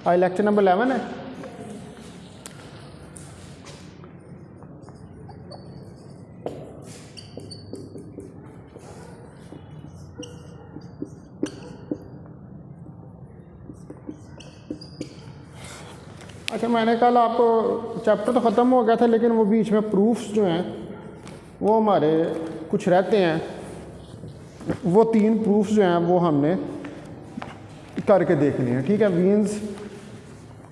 आज lecture number 11 है। अच्छा, मैंने कल आपको चैप्टर तो ख़त्म हो गया था, लेकिन वो बीच में प्रूफ्स जो हैं वो हमारे कुछ रहते हैं। वो 3 प्रूफ्स जो हैं वो हमने करके देखने हैं, ठीक है। वीन्स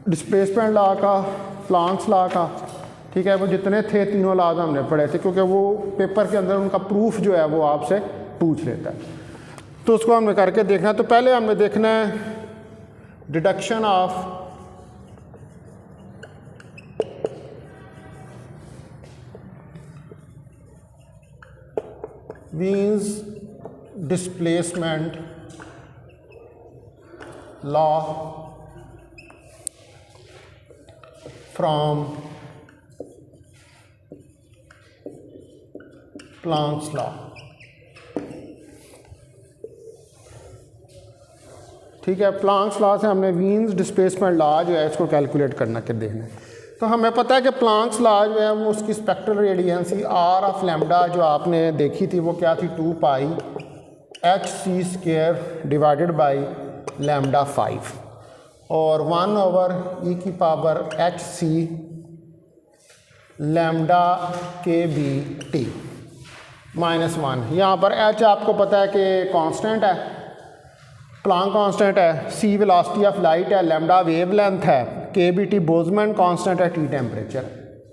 डिस्प्लेसमेंट लॉ का, प्लांक्स लॉ का, ठीक है। वो जितने थे तीनों लॉज हमने पढ़े थे, क्योंकि वो पेपर के अंदर उनका प्रूफ जो है वो आपसे पूछ लेता है, तो उसको हमने करके देखना। तो पहले हमने देखना है deduction of Wien's displacement law from Planck's law, ठीक है। प्लांक्स लॉ से हमने वीन्स डिस्प्लेसमेंट लॉ जो है इसको कैलकुलेट करना के देखना है। तो हमें पता है कि प्लांक्स लॉ जो है वो उसकी spectral radiancy R of lambda जो आपने देखी थी वो क्या थी, 2 pi h c square divided by lambda 5 और 1 ओवर ई की पावर एच सी लैम्डा के बी टी -1। यहाँ पर एच आपको पता है कि कांस्टेंट है, प्लांक कांस्टेंट है, सी वेलोसिटी ऑफ लाइट है, लैम्डा वेवलेंथ है, के बी टी बोल्ट्जमैन कांस्टेंट है, टी टेम्परेचर।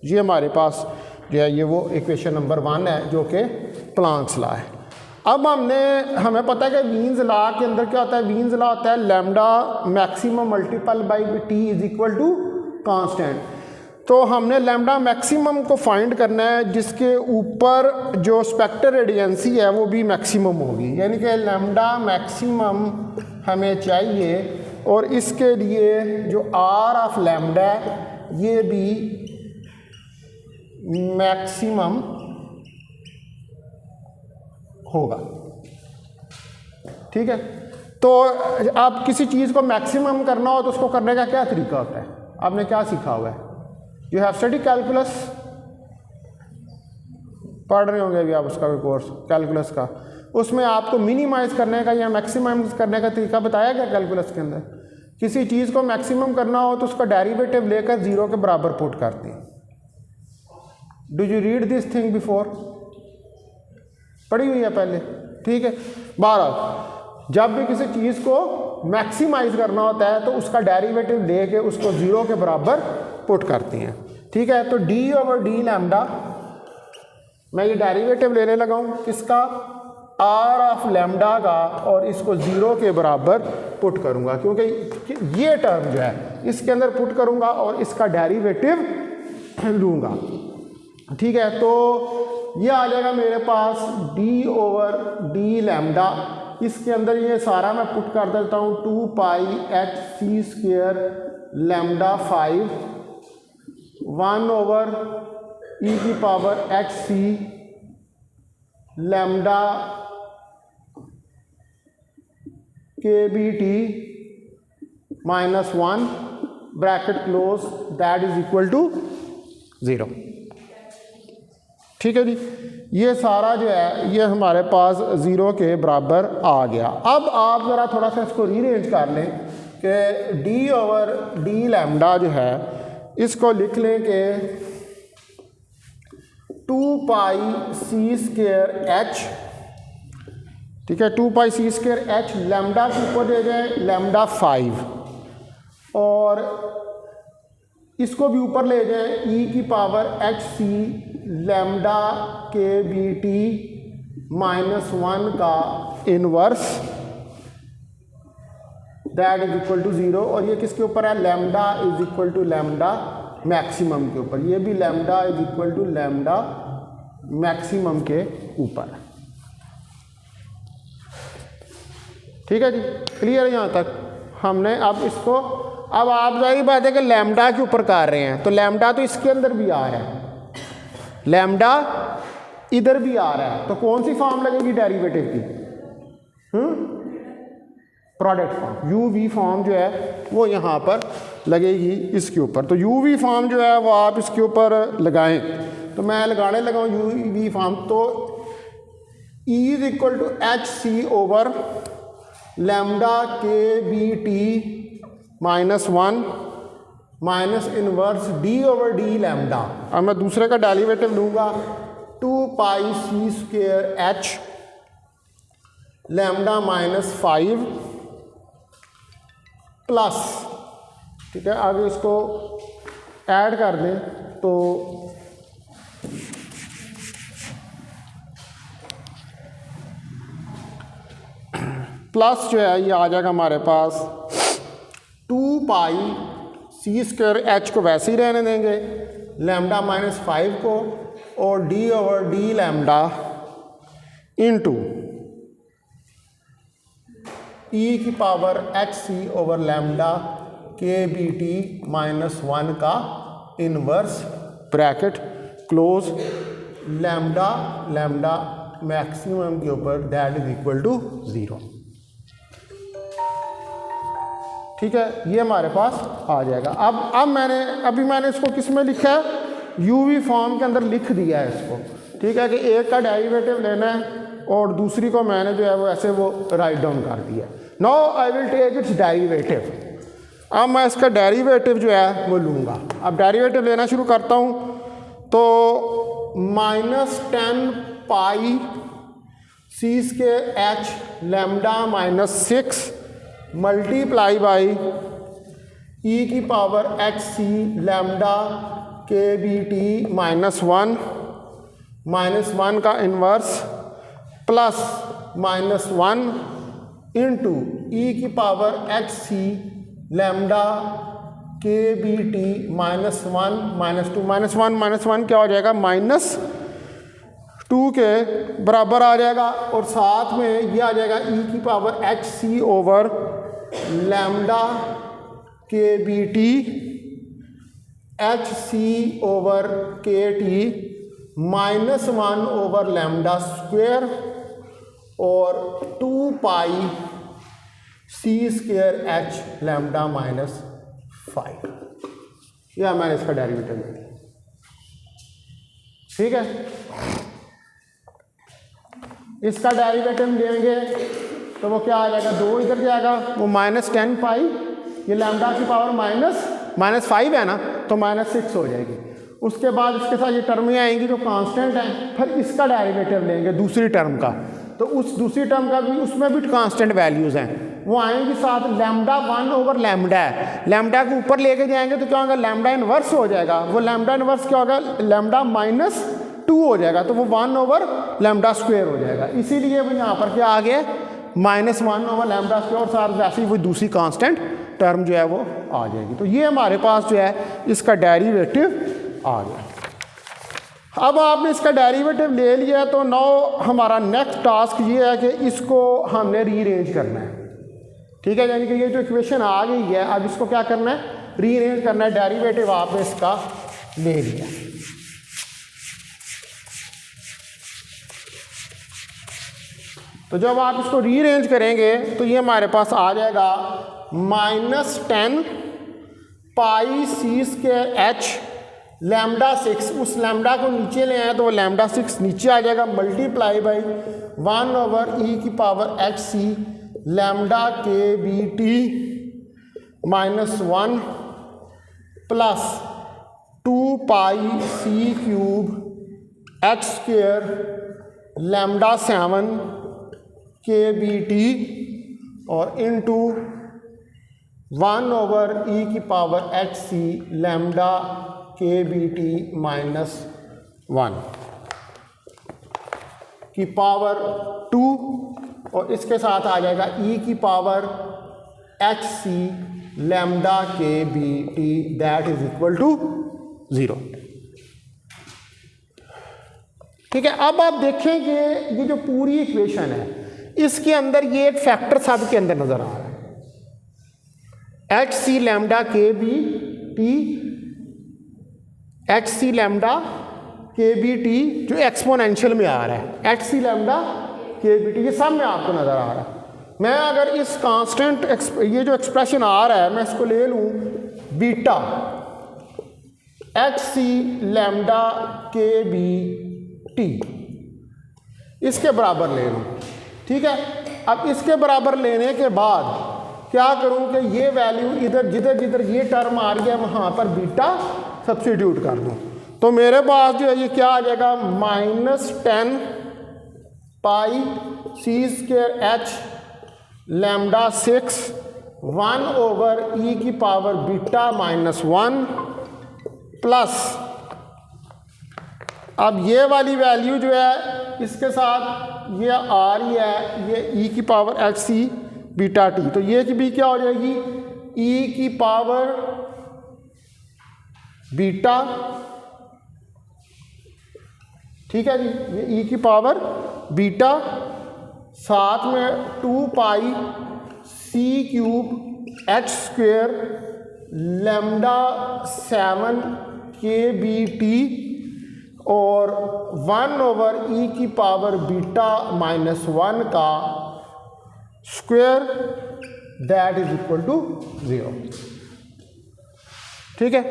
ये हमारे पास जो है ये वो इक्वेशन नंबर 1 है जो कि प्लांक्स लॉ है। अब हमें पता है कि वीन्स लॉ के अंदर क्या होता है, वीन्स लॉ होता है lambda maximum multiple by T is equal to constant. तो हमने लैम्डा मैक्सिमम को फाइंड करना है जिसके ऊपर जो स्पेक्ट्रल रेडियंसी है वो भी मैक्सिमम होगी, यानी कि लैम्डा मैक्सिमम हमें चाहिए और इसके लिए जो आर ऑफ लैम्डा है ये भी मैक्सिमम होगा, ठीक है। तो आप किसी चीज़ को मैक्सिमम करना हो तो उसको करने का क्या तरीका होता है, आपने क्या सीखा हुआ है, यू हैव स्टडी कैलकुलस, पढ़ रहे होंगे अभी आप उसका कोर्स कैलकुलस का, उसमें आपको मिनिमाइज करने का या मैक्सिमाइज करने का तरीका बताया गया कैलकुलस के अंदर। किसी चीज़ को मैक्सिमम करना हो तो उसका डेरिवेटिव लेकर 0 के बराबर पुट करते हैं। Do you read this thing before, पढ़ी हुई है पहले, ठीक है। 12 जब भी किसी चीज़ को मैक्सिमाइज करना होता है तो उसका डेरिवेटिव लेके उसको 0 के बराबर पुट करते हैं, ठीक है। तो डी ओवर डी लैम्डा, मैं ये डेरिवेटिव लेने लगा हूँ किसका, आर ऑफ लैम्डा का, और इसको 0 के बराबर पुट करूँगा क्योंकि ये टर्म जो है इसके अंदर पुट करूँगा और इसका डेरिवेटिव लूँगा, ठीक है। तो ये आ जाएगा मेरे पास डी ओवर डी लैम्डा, इसके अंदर ये सारा मैं पुट कर देता हूँ 2 pi h c square lambda 5 1 over ई की पावर एच सी लैम्डा के B T -1 bracket close that is equal to 0, ठीक है जी। ये सारा जो है ये हमारे पास 0 के बराबर आ गया। अब आप ज़रा थोड़ा सा इसको रीअरेंज कर लें कि डी ओवर डी लैम्डा जो है इसको लिख लें कि 2 पाई सी स्क्वायर एच, ठीक है, 2 पाई सी स्क्वायर एच, लैम्डा के ऊपर दे जाए लैम्डा 5 और इसको भी ऊपर ले जाए ई की पावर एच सी लैम्डा के बी टी -1 का inverse that is equal to 0, और ये किसके ऊपर है, lambda is equal to lambda maximum के ऊपर, ये भी lambda is equal to lambda maximum के ऊपर, ठीक है जी। क्लियर है यहाँ तक हमने। अब इसको, अब आप जाहिर बात है कि लैम्डा के ऊपर कर रहे हैं तो लैम्डा तो इसके अंदर भी आ रहा है, लैम्डा इधर भी आ रहा है, तो कौन सी फॉर्म लगेगी डेरिवेटिव की, product form, U V form जो है वो यहाँ पर लगेगी इसके ऊपर। तो यू वी फॉर्म जो है वो आप इसके ऊपर लगाएं, तो मैं लगाने लगा हूँ यू वी फॉर्म। तो E is equal to h C over lambda के B T -1 minus inverse d over d lambda. अब मैं दूसरे का डेरिवेटिव लूँगा 2 pi c square h lambda -5 plus, ठीक है, आगे इसको ऐड कर दें तो प्लस जो है ये आ जाएगा हमारे पास 2 पाई सी स्क्वायर एच को वैसे ही रहने देंगे, लैम्डा -5 को, और d over d lambda into e की power H C over lambda के बी टी -1 का inverse bracket close, lambda lambda maximum के ऊपर दैट इज इक्वल टू 0। ठीक है, ये हमारे पास आ जाएगा। अब मैंने इसको किस में लिखा है, यूवी फॉर्म के अंदर लिख दिया है इसको। ठीक है, कि एक का डेरिवेटिव लेना है और दूसरी को मैंने जो है वो ऐसे वो राइट डाउन कर दिया। Now I will take its derivative. अब मैं इसका डेरिवेटिव जो है वो लूँगा। अब डेरिवेटिव लेना शुरू करता हूँ, तो -10 pi C square H lambda -6 multiply by e की पावर एच सी लैम्डा के बी टी -1 का इन्वर्स प्लस -1 इंटू ई की पावर एच सी लैम्डा के बी टी -1 -2 -1 क्या हो जाएगा, -2 के बराबर आ जाएगा, और साथ में ये आ जाएगा ई की power H C over lambda के B T H C over k T -1 over lambda square और 2 pi c square h lambda -5। यह मैंने इसका डेरिवेटिव ले लिया। ठीक है, इसका डेरिवेटिव लेंगे तो वो क्या आ जाएगा, 2 इधर जाएगा, वो -10 पाई, ये लैम्डा की पावर -5 है ना, तो -6 हो जाएगी। उसके बाद इसके साथ ये टर्में आएंगी जो कांस्टेंट हैं, फिर इसका डेरिवेटिव लेंगे दूसरी टर्म का, तो उस दूसरी टर्म का भी, उसमें भी कांस्टेंट वैल्यूज़ हैं, वो आएंगी साथ। लैम्डा 1 ओवर लैम्डा है, लैम्डा को ऊपर लेके जाएंगे तो क्या होगा, लैम्डा इनवर्स हो जाएगा। वो लैम्डा इनवर्स क्या होगा, लैम्डा -2 हो जाएगा, तो वो 1 ओवर लैम्डा स्क्वेयर हो जाएगा। इसीलिए वो यहाँ पर क्या आ गया, -1 ओवर लैम्डा स्क्वेयर, और साथ वैसे ही वो दूसरी कांस्टेंट टर्म जो है वो आ जाएगी। तो ये हमारे पास जो है इसका डेरिवेटिव आ गया। अब आपने इसका डेरिवेटिव ले लिया, तो नाउ हमारा नेक्स्ट टास्क ये है कि इसको हमने रीअरेंज करना है। ठीक है, यानी कि ये जो इक्वेशन आ गई है, अब इसको क्या करना है, रीअरेंज करना है। डेरिवेटिव आपने इसका ले लिया। तो जब आप इसको रीअरेंज करेंगे तो ये हमारे पास आ जाएगा -10 पाई सी स्क्वायर एच लैम्डा 6, उस लैम्डा को नीचे ले आए तो वो लैम्डा 6 नीचे आ जाएगा, मल्टीप्लाई बाई 1 ओवर ई की पावर एच सी लैम्डा के बी टी -1 प्लस 2 पाई सी क्यूब एच स्क्वेयर लैम्डा 7 के बी टी और इंटू 1 ओवर ई की पावर एच सी लैम्डा के बी टी -1 की पावर 2, और इसके साथ आ जाएगा ई की पावर एच सी लैम्डा के B T that is equal to 0। ठीक है, अब आप देखें कि ये जो पूरी इक्वेशन है, इसके अंदर ये एक फैक्टर सब के अंदर नजर आ रहा है, एच सी लैम्डा के B T, H C lambda के बी टी जो एक्सपोनेंशियल में आ रहा है, एच सी लैम्डा के बी टी, ये सब में आपको नजर आ रहा है। मैं अगर इस कांस्टेंट ये जो एक्सप्रेशन आ रहा है मैं इसको ले लूँ बीटा एच सी लैम्डा के बी टी, इसके बराबर ले लूँ, ठीक है। अब इसके बराबर लेने के बाद क्या करूँ कि ये वैल्यू इधर जिधर जिधर ये टर्म आ रही है वहाँ पर बीटा सब्स्टिट्यूट कर दूँ, तो मेरे पास जो है ये क्या आ जाएगा -10 पाई सी square H lambda 6 1/e⁻β -1 plus, अब ये वाली वैल्यू जो है इसके साथ ये आ रही है ये e⁻hc⁻t, तो ये की भी क्या हो जाएगी e⁻β, ठीक है जी, ये e⁻β साथ में 2 pi c³ h² lambda 7 kBt और 1/e⁻β -1 का square that is equal to 0, ठीक है।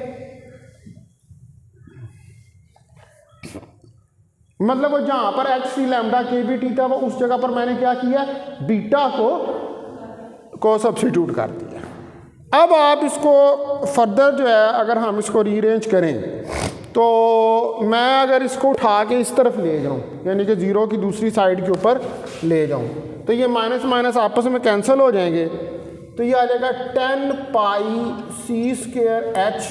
मतलब वो जहाँ पर एच सी लैम्डा के बी टी था वो उस जगह पर मैंने क्या किया बीटा को सब्स्टिट्यूट कर दिया। अब आप इसको फर्दर जो है अगर हम इसको रीअरेंज करें तो मैं अगर इसको उठा के इस तरफ ले जाऊं यानी कि 0 की दूसरी साइड के ऊपर ले जाऊं तो ये माइनस माइनस आपस में कैंसिल हो जाएंगे, तो ये आ जाएगा 10 पाई c² h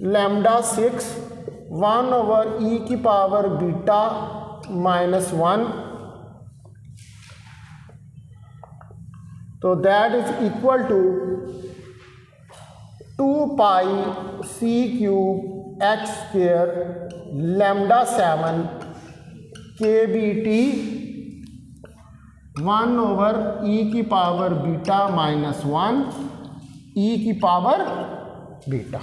लैम्डा 6 1/e⁻β -1, तो that is equal to 2 pi c³ h² lambda 7 kBt 1/e⁻β -1 e⁻β,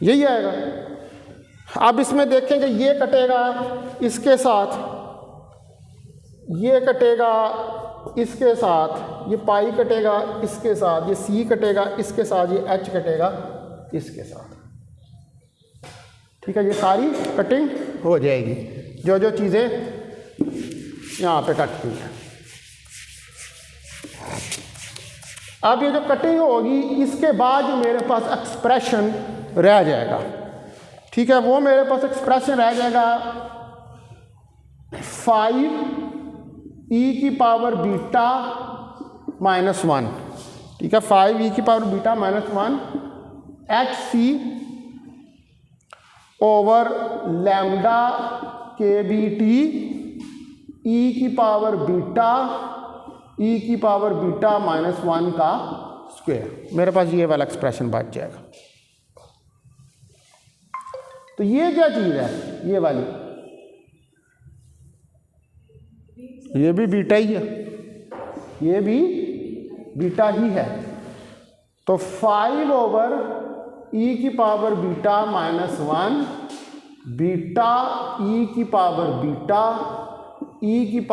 यही आएगा। अब इसमें देखेंगे ये कटेगा इसके साथ, ये कटेगा इसके साथ, ये पाई कटेगा इसके साथ, ये सी कटेगा इसके साथ, ये एच कटेगा इसके साथ, ठीक है। ये सारी कटिंग हो जाएगी जो जो चीज़ें यहाँ पे कटती हैं। अब ये जो कटिंग होगी इसके बाद जो मेरे पास एक्सप्रेशन रह जाएगा, ठीक है, वो मेरे पास एक्सप्रेशन रह जाएगा 5e⁻β -1, ठीक है, 5e⁻β -1 hc/लैम्डा kBt e⁻β -1 का स्क्वायर, मेरे पास ये वाला एक्सप्रेशन बच जाएगा। तो ये क्या चीज़ है ये वाली, ये भी बीटा ही है, ये भी बीटा ही है, तो 5/e⁻β -1 बीटा e⁻β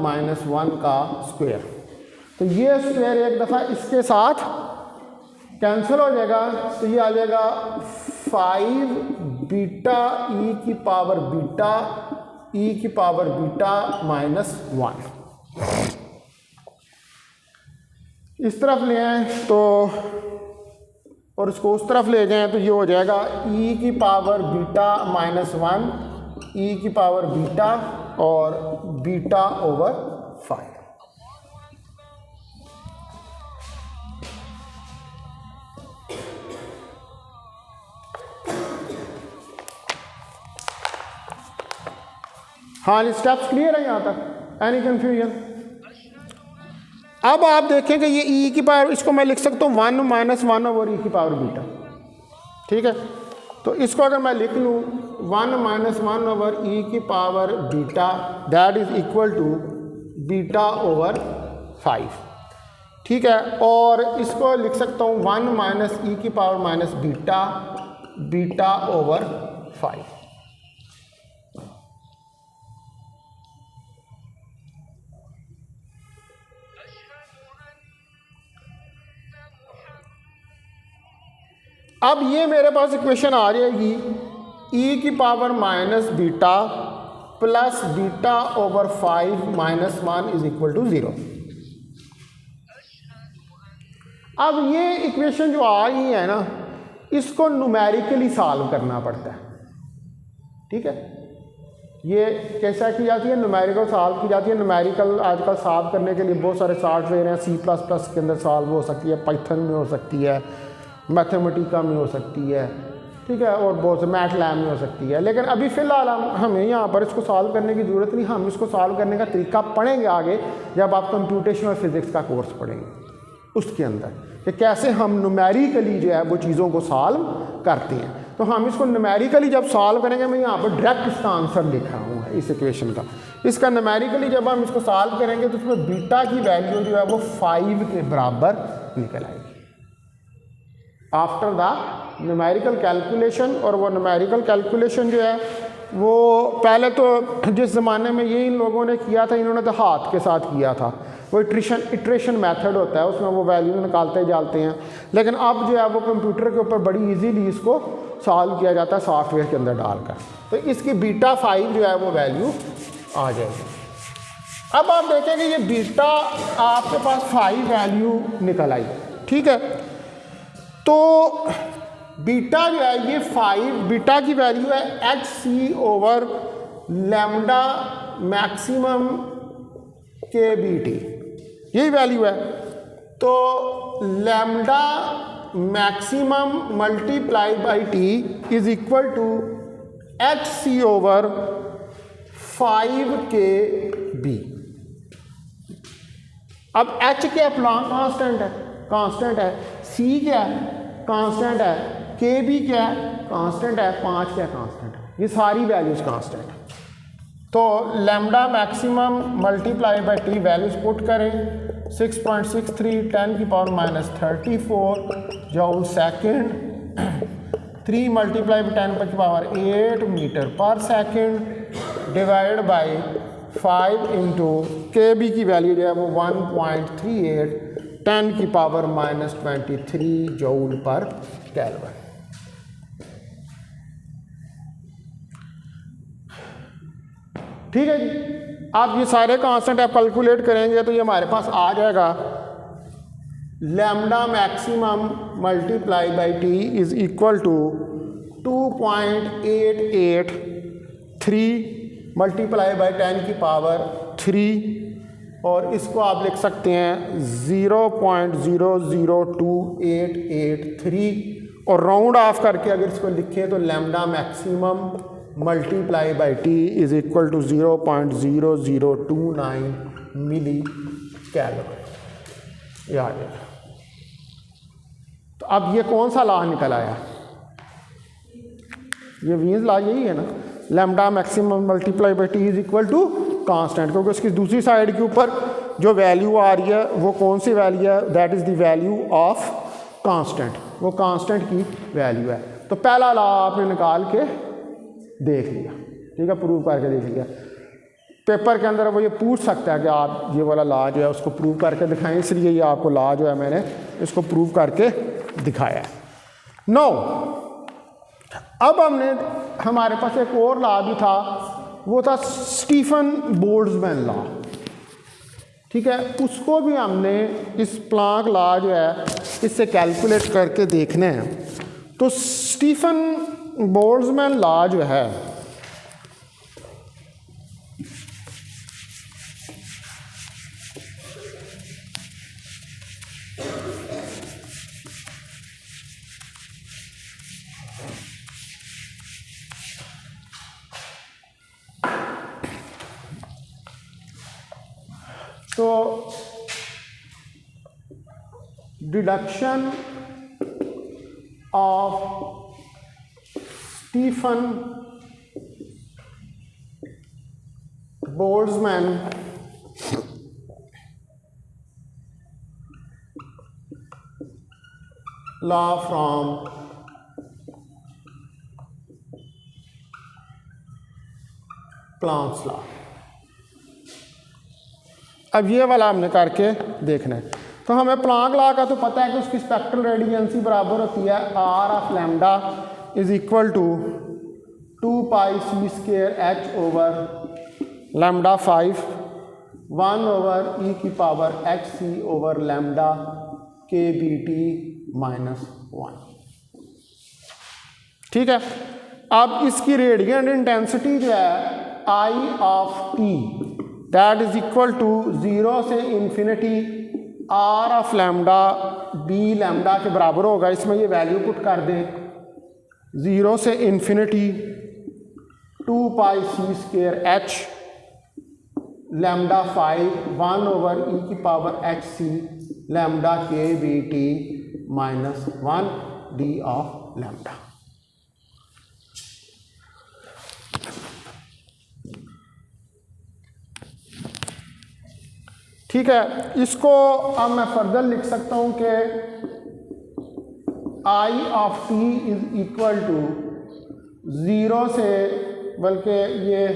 -1 का स्क्वायर, तो ये स्क्वायर एक दफ़ा इसके साथ कैंसिल हो जाएगा, तो ये आ जाएगा 5 बीटा e⁻β -1। इस तरफ ले आए तो और इसको उस तरफ ले जाएं तो ये हो जाएगा e⁻β -1 e⁻β और β/5। हाँ, ये स्टेप्स क्लियर है यहाँ तक, एनी कन्फ्यूजन? अब आप देखें कि ये इसको मैं लिख सकता हूँ 1 - 1/e⁻β, ठीक है। तो इसको अगर मैं लिख लूँ 1 - 1/e⁻β that is equal to β/5, ठीक है। और इसको लिख सकता हूँ 1 - e⁻β β/5। अब ये मेरे पास इक्वेशन आ जाएगी e की power minus beta plus beta over 5 minus 1 is equal to 0। अब ये इक्वेशन जो आ रही है ना, इसको न्यूमेरिकली सॉल्व करना पड़ता है। ठीक है, ये कैसा की जाती है, न्यूमेरिकल सॉल्व की जाती है। न्यूमेरिकल आजकल सॉल्व करने के लिए बहुत सारे सॉफ्टवेयर हैं, C++ के अंदर सॉल्व हो सकती है, पाइथन में हो सकती है, मैथमेटिका में हो सकती है, ठीक है, और बहुत से मैटलैब में हो सकती है। लेकिन अभी फ़िलहाल हमें यहाँ पर इसको सॉल्व करने की ज़रूरत नहीं। हम इसको सॉल्व करने का तरीका पढ़ेंगे आगे, जब आप कंप्यूटेशनल फिज़िक्स का कोर्स पढ़ेंगे उसके अंदर, कि कैसे हम न्यूमेरिकली जो है वो चीज़ों को सॉल्व करते हैं। तो हम इसको न्यूमेरिकली जब सॉल्व करेंगे, मैं यहाँ पर डायरेक्ट इसका आंसर लिख रहा हूँ इस इक्वेशन का। इसका न्यूमेरिकली जब हम इसको सॉल्व करेंगे तो उसमें बीटा की वैल्यू जो है वो 5 के बराबर निकल आएगी आफ्टर द न्यूमेरिकल कैलकुलेशन। और वो न्यूमेरिकल कैलकुलेशन जो है वो पहले तो जिस ज़माने में ये इन लोगों ने किया था, इन्होंने तो हाथ के साथ किया था। वो इटरेशन मेथड होता है, उसमें वो वैल्यू निकालते जाते हैं। लेकिन अब जो है वो कंप्यूटर के ऊपर बड़ी इजीली इसको सॉल्व किया जाता है सॉफ्टवेयर के अंदर डालकर। तो इसकी बीटा 5 जो है वो वैल्यू आ जाएगी। अब आप देखेंगे ये बीटा आपके पास 5 वैल्यू निकल आई। ठीक है, तो बीटा जो है ये 5, बीटा की वैल्यू है HC over lambda maximum k BT, यही वैल्यू है। तो lambda maximum multiply by T is equal to HC over 5 k B। अब H क्या कांस्टेंट है, कांस्टेंट है, C क्या है, कांस्टेंट है, KB क्या है, कांस्टेंट है, 5 क्या कांस्टेंट है, ये सारी वैल्यूज कांस्टेंट है। तो lambda maximum multiply by T values put करें, 6.63 10 की power minus 34 joule second, 3 multiply by 10 की पावर 8 मीटर पर second divide by 5 into KB की वैल्यू जो है वो 1.38 10 की पावर माइनस 23 जूल पर केल्विन। ठीक है जी, आप ये सारे कांस्टेंट आप कैलकुलेट करेंगे तो ये हमारे पास आ जाएगा lambda maximum multiply by T is equal to 2.883 multiply by 10 की पावर 3, और इसको आप लिख सकते हैं 0.002883, और राउंड ऑफ करके अगर इसको लिखें तो lambda maximum multiply by T is equal to 0.0029 milli kelvin. ये आ गया। तो अब ये कौन सा लॉ निकल आया, ये वीन्स लॉ यही है ना, lambda maximum multiply by T is equal to constant, क्योंकि उसकी दूसरी साइड के ऊपर जो वैल्यू आ रही है वो कौन सी वैल्यू है, that is the value of constant, वो कांस्टेंट की वैल्यू है। तो पहला लॉ आपने निकाल के देख लिया, ठीक है, प्रूव करके देख लिया। पेपर के अंदर वो ये पूछ सकता है कि आप ये वाला लॉ जो है उसको प्रूव करके दिखाएं, इसलिए ये आपको लॉ जो है मैंने इसको प्रूव करके दिखाया है। नो, अब हमारे पास एक और लॉ भी था, वो था स्टीफन बोल्ट्जमैन लॉ। ठीक है, उसको भी हमने इस प्लांक लॉ जो है इससे कैलकुलेट करके देखने हैं। तो स्टीफन बोल्ट्जमैन लॉ जो है तो deduction of Stefan Boltzmann law from Planck's law. अब ये वाला हमने करके देखना है। तो हमें प्लांक लॉ का तो पता है कि उसकी स्पेक्ट्रल रेडियंसी बराबर होती है R of lambda is equal to 2 pi C square h over lambda 5 1 over ई की power H C over lambda के बी टी माइनस 1। ठीक है, अब इसकी रेडियंट इंटेंसिटी जो है I of T that is equal to 0 से infinity R of lambda B lambda के बराबर होगा। इसमें ये वैल्यू पुट कर दें 0 से इन्फिनिटी 2 पाई सी स्क्वायर एच लैम्डा 5 1 ओवर ई की पावर एच सी लैम्डा के B T minus 1 D of lambda. ठीक है, इसको अब मैं फर्दर लिख सकता हूँ कि I of T is equal to 0 से, बल्कि ये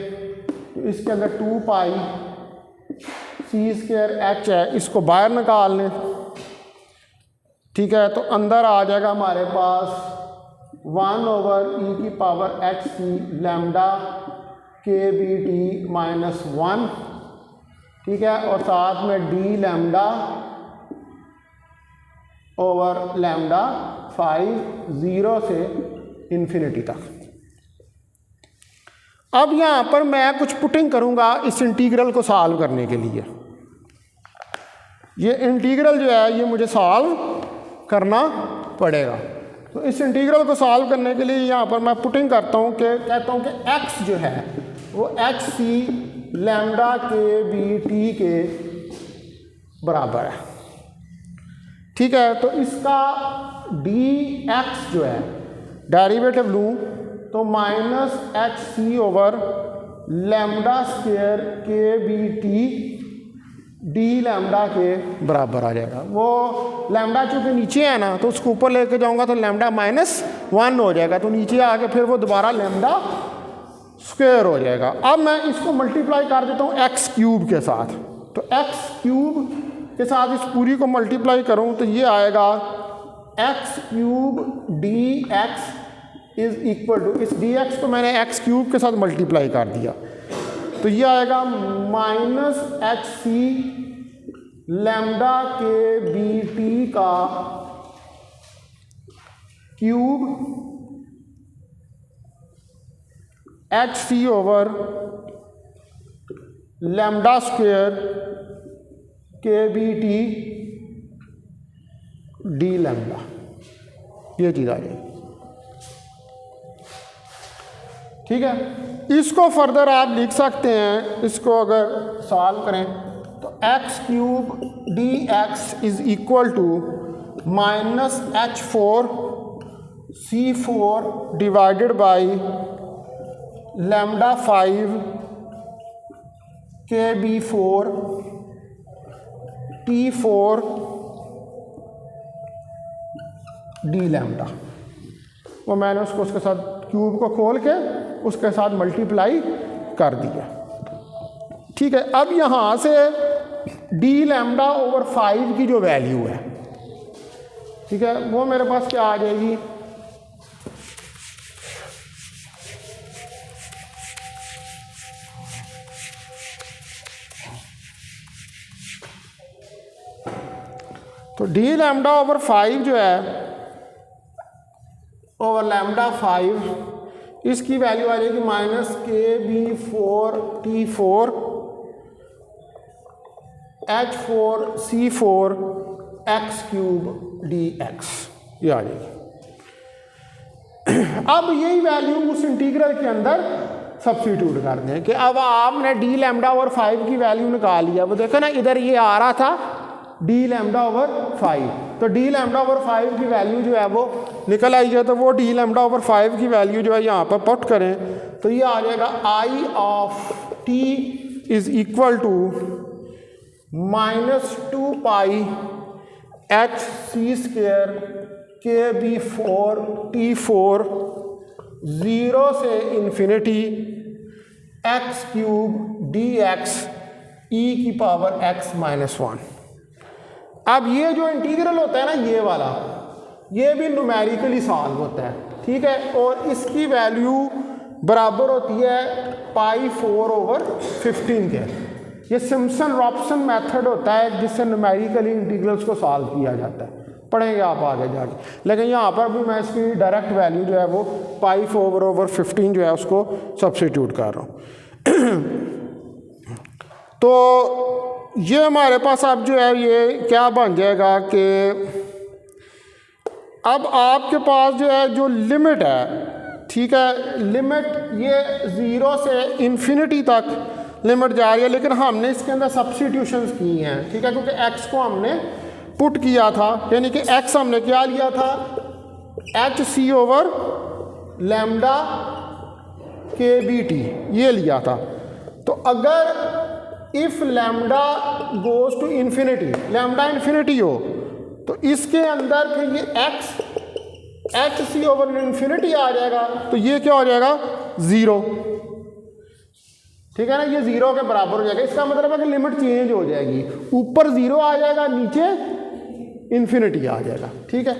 इसके अंदर 2 पाई सी स्क्वायर एच है, इसको बाहर निकाल लें। ठीक है, तो अंदर आ जाएगा हमारे पास 1 ओवर ई की पावर एच सी लैम्डा के बी टी माइनस 1। ठीक है, और साथ में डी लैम्डा ओवर लैम्डा 5 0 से इन्फिनिटी तक। अब यहाँ पर मैं कुछ पुटिंग करूँगा इस इंटीग्रल को सॉल्व करने के लिए। ये इंटीग्रल जो है ये मुझे सॉल्व करना पड़ेगा। तो इस इंटीग्रल को सॉल्व करने के लिए यहाँ पर मैं पुटिंग करता हूँ कि कहता हूँ कि x जो है वो एच सी लैम्डा के बी टी के बराबर है। ठीक है, तो इसका डी एक्स जो है डेरिवेटिव लूँ तो माइनस एच सी ओवर लैम्डा स्क्वायर के बी टी डी लैम्डा के बराबर आ जाएगा। वो लैम्डा चूँकि नीचे है ना, तो उसको ऊपर लेके जाऊँगा तो लैम्डा माइनस 1 हो जाएगा, तो नीचे आके फिर वो दोबारा लैम्डा स्क्वायर हो जाएगा। अब मैं इसको मल्टीप्लाई कर देता हूँ एक्स क्यूब के साथ। तो एक्स क्यूब के साथ इस पूरी को मल्टीप्लाई करूँ तो ये आएगा X cube D X is equal to, इस डी एक्स को मैंने एक्स क्यूब के साथ मल्टीप्लाई कर दिया तो ये आएगा माइनस एच सी लैम्डा के बी टी का क्यूब एच सी ओवर लैम्डा स्क्वायर के बी टी डी लैम्डा, ये चीज़ आ जाएगी। ठीक है, इसको फर्दर आप लिख सकते हैं, इसको अगर सॉल्व करें तो X cube D X is equal to minus H 4 C 4 divided by lambda 5 K B 4 T 4 D lambda. वो मैंने उसको उसके साथ क्यूब को खोल के उसके साथ मल्टीप्लाई कर दिया। ठीक है, अब यहाँ से डी लैम्डा ओवर 5 की जो वैल्यू है, ठीक है, वो मेरे पास क्या आ जाएगी, तो डी लैम्डा ओवर 5 जो है ओवर लैम्डा 5, इसकी वैल्यू आ जाएगी माइनस के B 4 T 4 H 4 C 4 x cube D x, ये आ जाएगी। अब यही वैल्यू उस इंटीग्रल के अंदर सब्स्टिट्यूट कर दें कि अब आपने डी लैम्डा ओवर 5 की वैल्यू निकाल लिया। वो देखो ना, इधर ये आ रहा था डी लैम्डा ओवर 5, तो डी लैम्डा ओवर 5 की वैल्यू जो है वो निकल आई है। तो वो डी लैम्डा ओवर 5 की वैल्यू जो है यहाँ पर पुट करें तो ये आ जाएगा I of T is equal to minus 2 pi h c square के बी 4 टी 4 0 से infinity x cube D x e की पावर एक्स माइनस 1। अब ये जो इंटीग्रल होता है ना ये वाला, ये भी न्यूमेरिकली सॉल्व होता है, ठीक है, और इसकी वैल्यू बराबर होती है π4/15 के। ये सिम्पसन रॉब्सन मेथड होता है जिससे न्यूमेरिकली इंटीग्रल्स को सॉल्व किया जाता है, पढ़ेंगे आप आगे जाके। लेकिन यहाँ पर भी मैं इसकी डायरेक्ट वैल्यू जो है वो π4/15 जो है उसको सब्स्टिट्यूट कर रहा हूँ। तो ये हमारे पास अब जो है ये क्या बन जाएगा कि अब आपके पास जो है जो लिमिट है, ठीक है, लिमिट ये 0 से इन्फिनिटी तक लिमिट जा रही है, लेकिन हमने इसके अंदर सब्स्टिट्यूशंस की हैं, ठीक है, क्योंकि x को हमने पुट किया था, यानी कि x हमने क्या लिया था, hc/λ kbt ये लिया था। तो अगर if lambda goes to infinity, lambda infinity हो, तो इसके अंदर फिर ये x hc/इन्फिनिटी आ जाएगा, तो ये क्या हो जाएगा 0, ठीक है ना, ये 0 के बराबर हो जाएगा। इसका मतलब है कि लिमिट चेंज हो जाएगी, ऊपर 0 आ जाएगा, नीचे इन्फिनिटी आ जाएगा, ठीक है।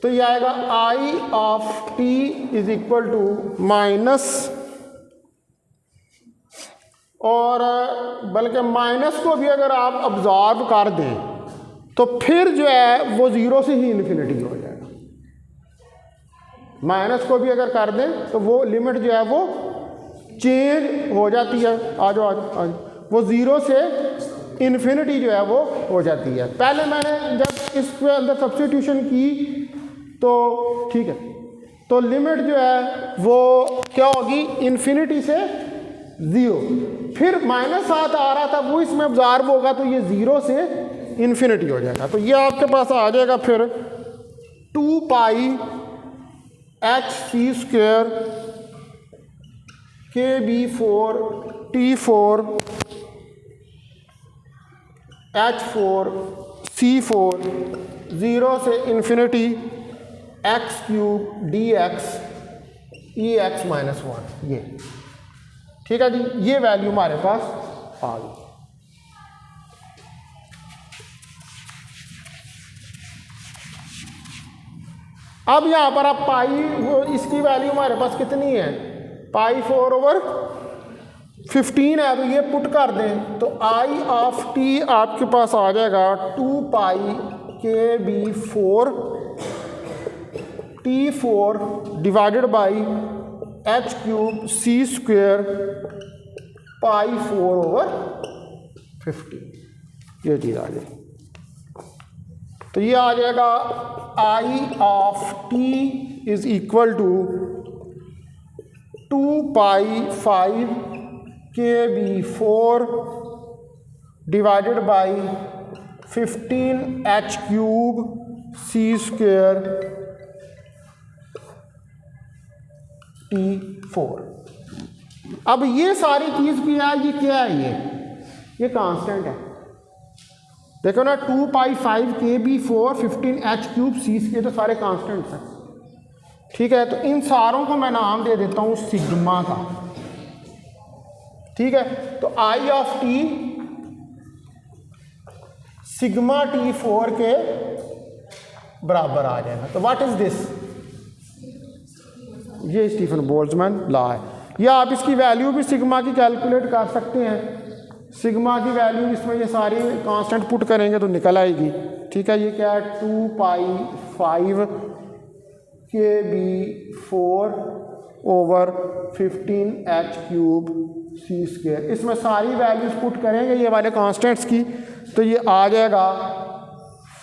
तो ये आएगा I of t is equal to minus, और बल्कि माइनस को भी अगर आप ऑब्जॉर्व कर दें तो फिर जो है वो 0 से ही इन्फिनिटी हो जाएगा। माइनस को भी अगर कर दें तो वो लिमिट जो है वो चेंज हो जाती है, आ जाओ, वो 0 से इन्फिनिटी जो है वो हो जाती है। पहले मैंने जब इसके अंदर सब्स्टिट्यूशन की तो ठीक है, तो लिमिट जो है वो क्या होगी, इन्फिनिटी से 0, फिर -7 आ रहा था वो इसमें ऑब्जॉर्व होगा, तो ये 0 से इन्फिनिटी हो जाएगा। तो ये आपके पास आ जाएगा फिर 2π hc² kb4 t4 h4 c4 0 से इन्फिनिटी x³ dx ex-1, ये ठीक है जी, ये वैल्यू हमारे पास आ गई। अब यहाँ पर आप पाई, इसकी वैल्यू हमारे पास कितनी है, π4/15 है, तो ये पुट कर दें तो I ऑफ t आपके पास आ जाएगा 2π kb4 t4 divided by h³ c² π4/15, ये चीज़ आ जाएगी। तो ये आ जाएगा I of t is equal to 2π5 kb4 divided by 15 h³ c² t4। अब ये सारी चीज़ भी है, ये क्या है, ये कांस्टेंट है, देखो ना, 2π5 kb4 15 h³ c² तो सारे कांस्टेंट्स हैं, ठीक है। तो इन सारों को मैं नाम दे देता हूँ सिग्मा का, ठीक है। तो I of t sigma t4 के बराबर आ जाएगा। तो व्हाट इज दिस, ये स्टीफन बोल्ट्जमैन लॉ है। या आप इसकी वैल्यू भी सिग्मा की कैलकुलेट कर सकते हैं। सिग्मा की वैल्यू इसमें ये सारी कांस्टेंट पुट करेंगे तो निकल आएगी, ठीक है। ये क्या है, 2π5 kb4 ओवर 15 h³ c²। इसमें सारी वैल्यूज पुट करेंगे ये वाले कांस्टेंट्स की, तो ये आ जाएगा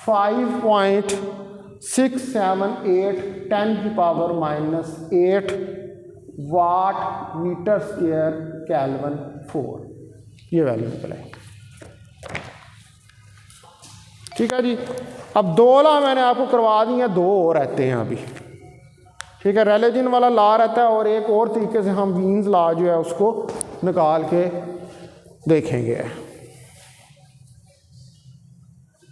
5.678 10⁻⁻8 वाट मीटर स्क्वायर केल्विन 4, ये वैल्यू निकल आई, ठीक है जी। अब 2 लॉ मैंने आपको करवा दी हैं, 2 और रहते हैं अभी, ठीक है। रेलेजिन वाला लॉ रहता है और एक और तरीके से हम वीन्स लॉ जो है उसको निकाल के देखेंगे।